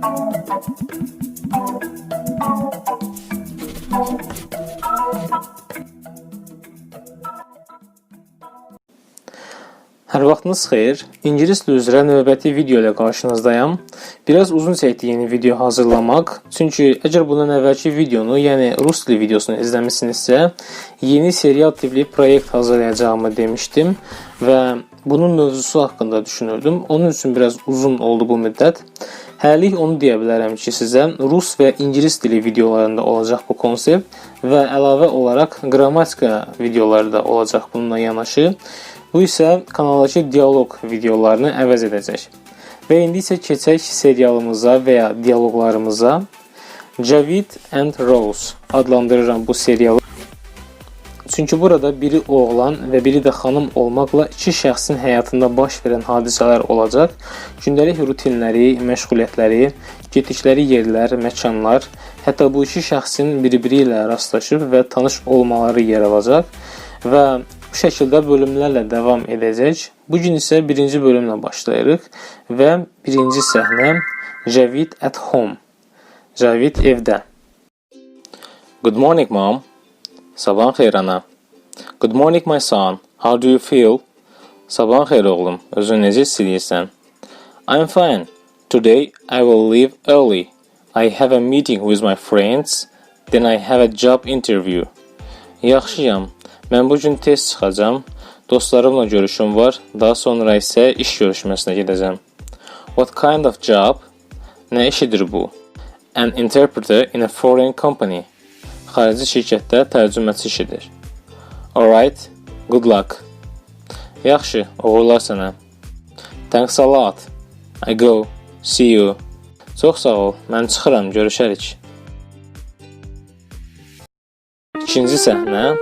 Hər vaxtınız xeyir. İngilis dili üzrə növbəti video ilə qarşınızdayam. Biraz uzun çəkdi yeni video hazırlamaq. Çünki əgər bundan əvvəlki videonu, yəni rus dili videosunu izləmisinizsə, yeni serial tipli proyekt hazırlayacağımı demişdim və bunun mövzusu haqqında düşünürdüm. Onun üçün biraz uzun oldu bu müddət. Hələlik onu deyə bilərəm ki, sizə rus və ingilis dili videolarında olacaq bu konsept və əlavə olaraq qrammatika videoları da olacaq bununla yanaşı. Bu isə kanaldakı dialoq videolarını əvəz edəcək. Və indi isə keçək serialımıza və ya dialoqlarımıza. Javid and Rose adlandırıram bu serialı. Çünki burada biri oğlan və biri də xanım olmaqla iki şəxsin həyatında baş verən hadisələr olacaq. Gündəlik rutinləri, məşğuliyyətləri, getdikləri yerlər, məkanlar, hətta bu iki şəxsin bir-biri ilə rastlaşıb və tanış olmaları yer alacaq və bu şəkildə bölümlərlə davam edəcək. Bugün isə birinci bölümlə başlayırıq və birinci səhnə Javid at home. Javid evdə. Good morning, mom. Sabahın xeyir, ana. Good morning, my son. How do you feel? Sabahın xeyir, oğlum. Özün necə hiss edirsən? I'm fine. Today I will leave early. I have a meeting with my friends. Then I have a job interview. Yaxşıyam. Mən bugün tez çıxacam. Dostlarımla görüşüm var. Daha sonra isə iş görüşməsinə gedəcəm. What kind of job? Nə işidir bu? An interpreter in a foreign company. Xarici şirkətdə tərcüməçi işidir. Alright, good luck. Yaxşı, uğurlar sənə. Thanks a lot. I go. See you. Çox sağ ol. Mən çıxıram, görüşərik. İkinci səhnə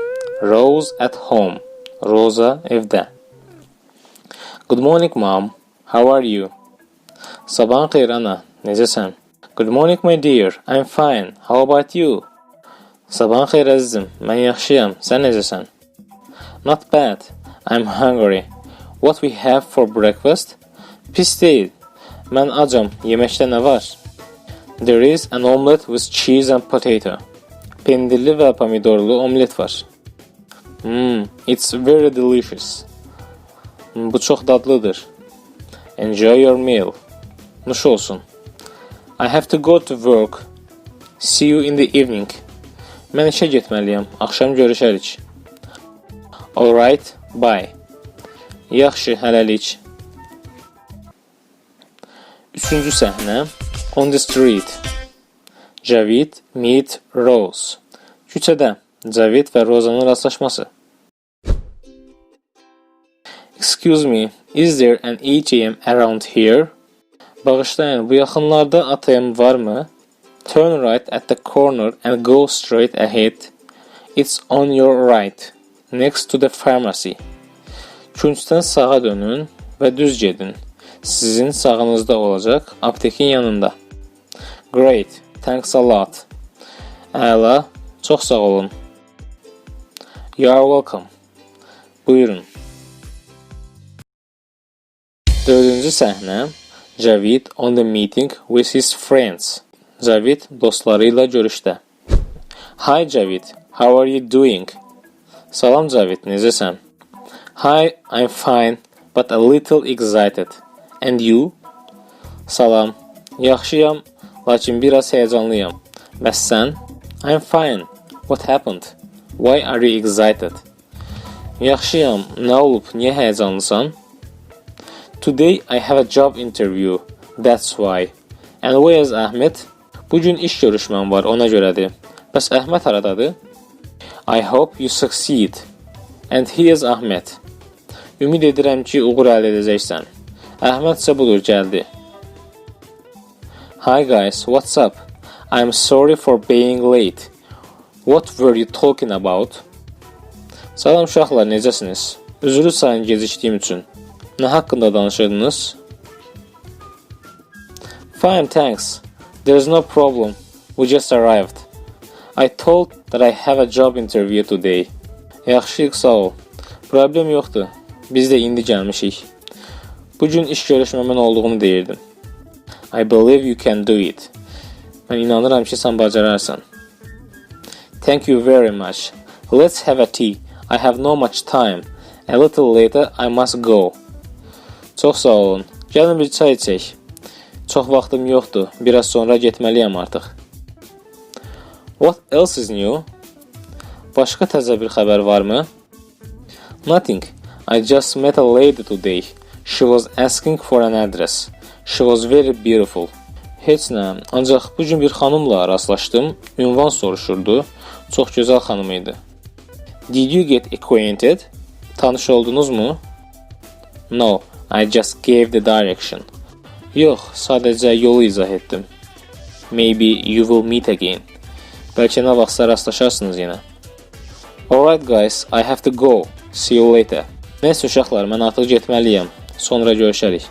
Rose at home. Rosa evdə. Good morning, mom. How are you? Sabahın xeyir, ana. Necəsən? Good morning, my dear. I'm fine. How about you? Sabahın xeyir, əzizim. Mən yaxşıyam. Sən necəsən? Not bad. I'm hungry. What we have for breakfast? Pis deyil. Mən acam. Yeməkdə nə var? There is an omelet with cheese and potato. Pendirli və pomidorlu omlet var. It's very delicious. Bu çox dadlıdır. Enjoy your meal. Nuş olsun. I have to go to work. See you in the evening. Mən işə getməliyəm. Axşam görüşərik. Alright, bye. Yaxşı, hələlik. Üçüncü səhnə On the street. Javid meet Rose. Küçədə Javid və Rozanın rastlaşması. Excuse me, is there an ATM around here? Bağışlayın, bu yaxınlarda ATM varmı? Turn right at the corner and go straight ahead. It's on your right, next to the pharmacy. Küncdən sağa dönün və düz gedin. Sizin sağınızda olacaq, aptekin yanında. Great, thanks a lot. Əla, çox sağ olun. You are welcome. Buyurun. Dördüncü səhnə Javid on the meeting with his friends. Javid dostları ilə görüşdə. Hi Javid, how are you doing? Salam Javid, necəsən? Hi, I'm fine, but a little excited. And you? Salam, yaxşıyam, lakin biraz həyəcanlıyam. Bəs sən? I'm fine. What happened? Why are you excited? Yaxşıyam, nə olub, niyə həyəcanlısan? Today I have a job interview. That's why. And where is Ahmed? Bugün iş görüşməm var, ona görədir. Bəs Əhməd haradadır? I hope you succeed. And he is Ahmed. Ümid edirəm ki, uğur əldə edəcəksən. Əhməd isə budur, gəldi. Hi guys, what's up? I'm sorry for being late. What were you talking about? Salam uşaqlar, necəsiniz? Üzrü sayın gecikdiyim üçün. Nə haqqında danışırdınız? Fine, thanks. There's no problem. We just arrived. I told that I have a job interview today. Yaxşıyıq, sağ ol. Problem yoxdur. Biz də indi gəlmişik. Bugün iş görüşməmən olduğunu deyirdim. I believe you can do it. Mən inanıram ki, sən bacararsan. Thank you very much. Let's have a tea. I have no much time. A little later I must go. Çox sağ olun. Gəlin bir çay içək. Çox vaxtım yoxdur. Biraz sonra getməliyəm artıq. What else is new? Başqa təzə bir xəbər varmı? Nothing. I just met a lady today. She was asking for an address. She was very beautiful. Heç nə. Ancaq bugün bir xanımla rastlaşdım. Ünvan soruşurdu. Çox gözəl xanım idi. Did you get acquainted? Tanış oldunuzmu? No. I just gave the direction. Yox, sadəcə yolu izah etdim. Maybe you will meet again. Bəlkə nə vaxtsa rastlaşarsınız yenə. Alright guys, I have to go. See you later. Nəysə uşaqlar, mən artıq getməliyəm. Sonra görüşərik.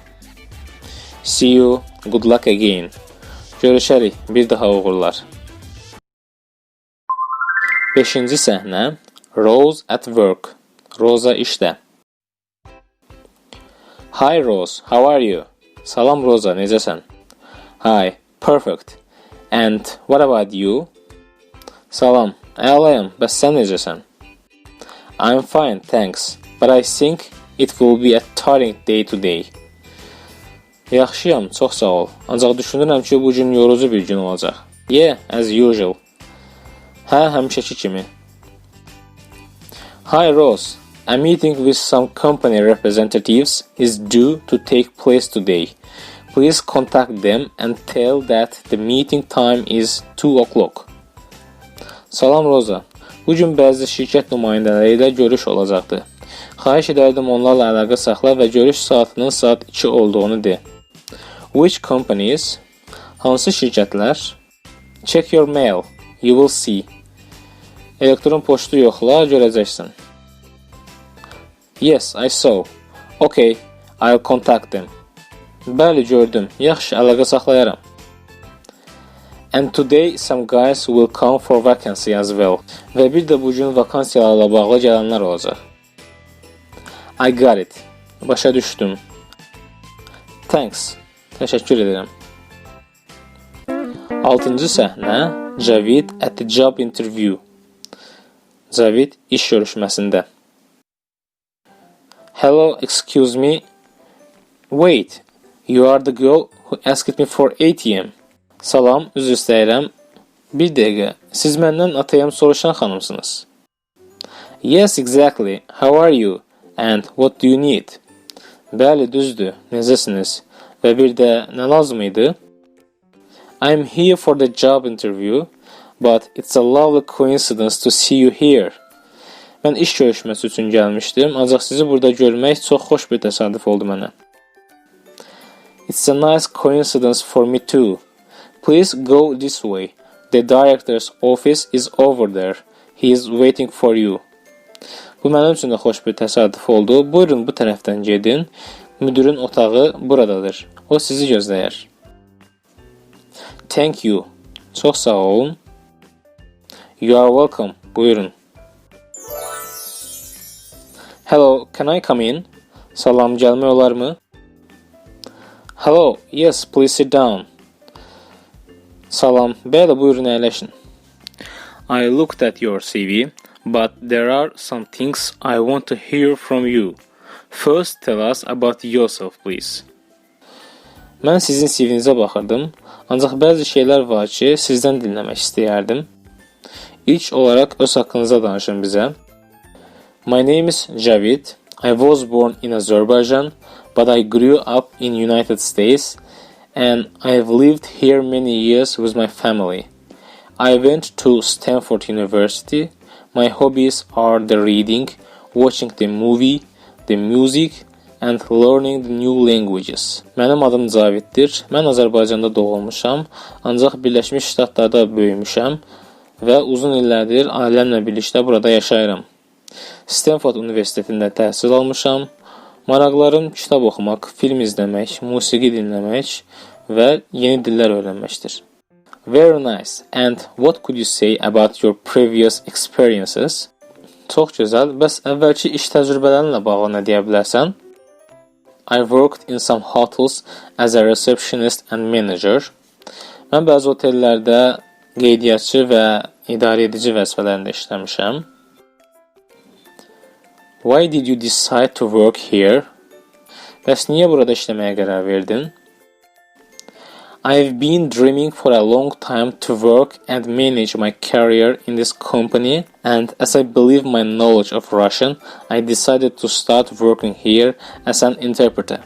See you. Good luck again. Görüşərik. Bir daha uğurlar. 5-ci səhnə. Rose at work. Rosa işdə. Hi Rose, how are you? Salam Rosa, necəsən? Hi, perfect. And what about you? Salam, əlayam, bəs sən necəsən? I'm fine, thanks. But I think it will be a tiring day today. Yaxşıyam, çox sağ ol. Ancaq düşünürəm ki, bu gün yorucu bir gün olacaq. Yeah, as usual. Hə, həmişəki kimi. Hi Rose, a meeting with some company representatives is due to take place today. Please contact them and tell that the meeting time is 2 o'clock. Salam Rosa, bugün bəzi şirkət nümayəndələri ilə görüş olacaqdı. Xahiş edərdim onlarla əlaqə saxla və görüş saatının saat 2 olduğunu de. Which companies? Hansı şirkətlər? Check your mail. You will see. Elektron poçtu yoxla, görəcəksən. Yes, I saw. Okay, I'll contact them. Bəli, gördüm. Yaxşı, əlaqə saxlayaram. And today some guys will come for vacancy as well. Və bir də bugün vakansiyalarla bağlı gələnlər olacaq. I got it. Başa düşdüm. Thanks. Təşəkkür edirəm. 6-cı səhnə. Javid at the job interview. Javid iş görüşməsində. Hello, excuse me. Wait, you are the girl who asked me for ATM. Salam, üzr istəyirəm. Bir dəqiqə, siz məndən ATM soruşan xanımsınız. Yes, exactly. How are you? And what do you need? Bəli, düzdür. Necəsiniz? Və bir də nə lazım idi? I'm here for the job interview, but it's a lovely coincidence to see you here. Mən iş görüşməsi üçün gəlmişdim, ancaq sizi burada görmək çox xoş bir təsadüf oldu mənə. It's a nice coincidence for me too. Please go this way. The director's office is over there. He is waiting for you. Bu mənim üçün də xoş bir təsadüf oldu. Buyurun bu tərəfdən gedin. Müdürün otağı buradadır. O sizi gözləyər. Thank you. Çox sağ olun. You are welcome. Buyurun. Hello, can I come in? Salam, gəlmək olarmı? Hello, yes, please sit down. Salam, bəli, buyurun əyləşin. I looked at your CV, but there are some things I want to hear from you. First, tell us about yourself, please. Mən sizin CV-nizə baxırdım, ancaq bəzi şeylər var ki, sizdən dinləmək istəyərdim. İlk olaraq öz haqqınıza danışın bizə. My name is Javid. I was born in Azerbaijan, but I grew up in United States and I've lived here many years with my family. I went to Stanford University. My hobbies are the reading, watching the movie, the music and learning the new languages. Mənim adım Javiddir. Mən Azərbaycanda doğulmuşam, ancaq Birləşmiş Ştatlarda böyümüşəm və uzun illərdir ailəmlə birlikdə burada yaşayıram. Stanford Universitetində təhsil almışam. Maraqlarım kitab oxumaq, film izləmək, musiqi dinləmək və yeni dillər öyrənməkdir. Very nice. And what could you say about your previous experiences? Çox gözəl. Bəs əvvəlki iş təcrübələrinlə bağlı nə deyə bilərsən? I worked in some hotels as a receptionist and manager. Mən bəzi otellərdə qeydiyyatçı və idarə edici vəzifələrində işləmişəm. Why did you decide to work here? Bəs niyə burada işləməyə qərar verdin? I've been dreaming for a long time to work and manage my career in this company, and as I believe my knowledge of Russian, I decided to start working here as an interpreter.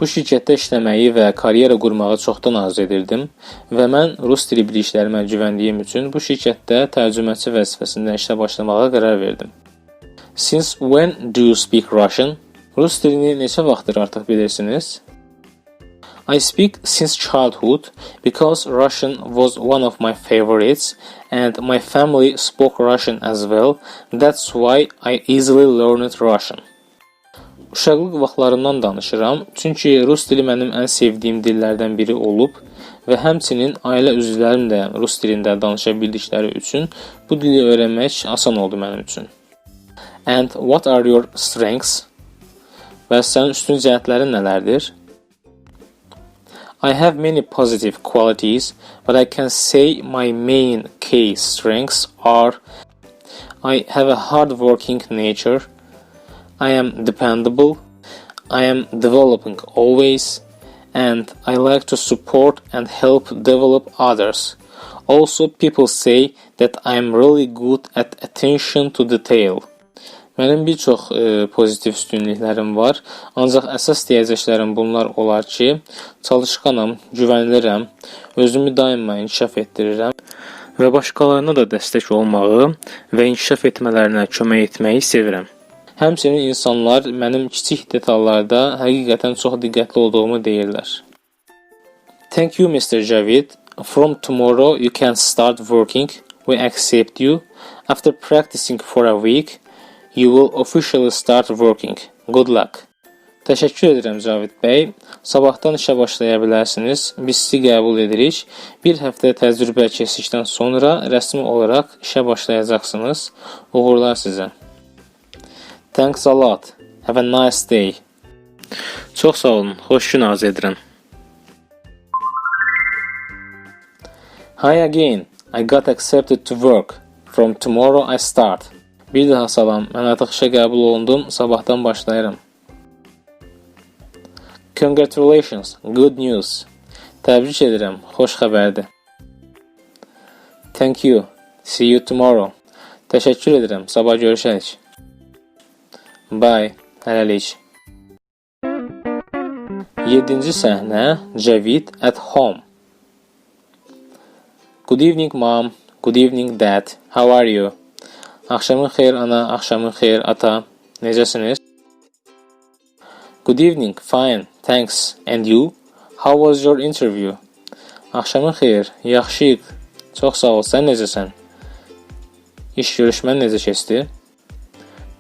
Bu şirkətdə işləməyi və karyera qurmağı çoxdan arzu edirdim və mən rus dili biliklərimə güvəndiyim üçün bu şirkətdə tərcüməçi vəzifəsində işə başlamağa qərar verdim. Since when do you speak Russian? Rus dilini neçə vaxtdır artıq bilirsiniz? I speak since childhood because Russian was one of my favorites and my family spoke Russian as well. That's why I easily learned Russian. Uşaqlıq vaxtlarından danışıram, çünki rus dili mənim ən sevdiyim dillərdən biri olub və həmçinin ailə üzvlərim də rus dilində danışa bildikləri üçün bu dili öyrənmək asan oldu mənim üçün. And what are your strengths? Və sənin üstün cəhətlərin nələrdir? I have many positive qualities, but I can say my main key strengths are I have a hard-working nature, I am dependable, I am developing always, and I like to support and help develop others. Also, people say that I am really good at attention to detail. Mənim bir çox pozitiv üstünlüklərim var, ancaq əsas deyəcəklərim bunlar olar ki, çalışqanam, güvənilirəm, özümü daima inkişaf etdirirəm və başqalarına da dəstək olmağı və inkişaf etmələrinə kömək etməyi sevirəm. Həmçinin insanlar mənim kiçik detallarda həqiqətən çox diqqətli olduğumu deyirlər. Thank you, Mr. Javid. From tomorrow you can start working. We accept you. After practicing for a week, you will officially start working. Good luck. Təşəkkür edirəm Javid bəy. Sabahdan işə başlaya bilərsiniz. Biz sizi qəbul edirik. Bir həftə təcrübə keçdikdən sonra rəsmi olaraq işə başlayacaqsınız. Uğurlar sizə. Thanks a lot. Have a nice day. Çox sağ olun. Xoş gün arzu edirəm. Hi again. I got accepted to work. From tomorrow I start. Bir daha salam, mən artıq işə qəbul olundum, sabahdan başlayıram. Congratulations, good news. Təbrik edirəm, xoş xəbərdir. Thank you, see you tomorrow. Təşəkkür edirəm, sabah görüşərik. Bye, hələlik. 7-ci səhnə, Javid at home. Good evening, mom. Good evening, dad. How are you? Axşamın xeyir ana, axşamın xeyir ata. Necəsiniz? Good evening, fine, thanks. And you? How was your interview? Axşamın xeyir, yaxşıyıq. Çox sağ ol, sən necəsən? İş görüşmən necə keçdi?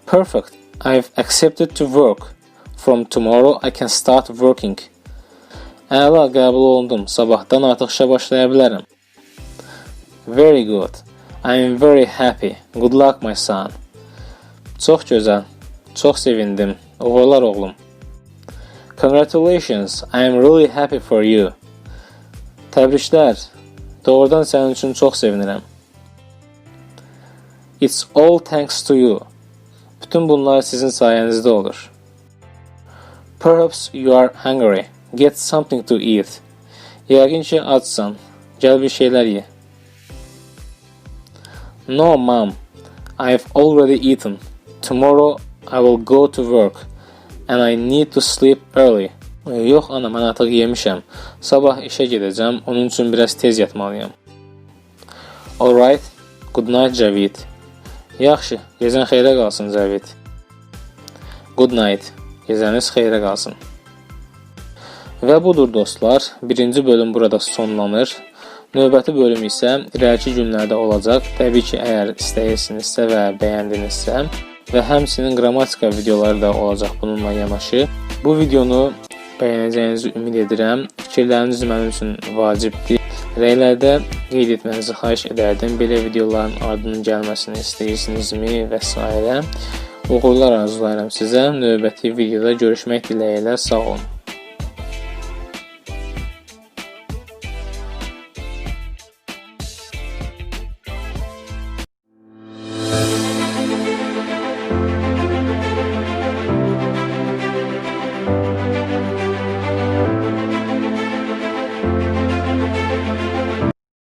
Perfect, I've accepted to work. From tomorrow I can start working. Əla, qəbul olundum. Sabahdan artıq işə başlaya bilərəm. Very good. I am very happy. Good luck, my son. Çox gözəl. Çox sevindim. Uğurlar oğlum. Congratulations. I am really happy for you. Təbriklər. Doğrudan sənin üçün çox sevinirəm. It's all thanks to you. Bütün bunlar sizin sayənizdə olur. Perhaps you are hungry. Get something to eat. Yəqin ki, acsan. Gəl bir şeylər ye. No, mom. I've already eaten. Tomorrow I will go to work. And I need to sleep early. Yox, ana, mən artıq yemişəm. Sabah işə gedəcəm, onun üçün biraz tez yatmalıyam. Alright. Good night, Javid. Yaxşı, gecən xeyrə qalsın, Javid. Good night. Gecəniz xeyrə qalsın. Və budur dostlar, birinci bölüm burada sonlanır. Növbəti bölüm isə irəli günlərdə olacaq. Təbii ki, əgər istəyirsinizsə və bəyəndinizsə və həmçinin qrammatika videoları da olacaq bununla yanaşı. Bu videonu bəyənəcəyinizi ümid edirəm. Fikirləriniz mənim üçün vacibdir. Rəylərdə qeyd etmənizi xahiş edərdim. Belə videoların ardının gəlməsini istəyirsinizmi və s. Uğurlar arzulayıram sizə. Növbəti videoda görüşmək diləyilə. Sağ olun.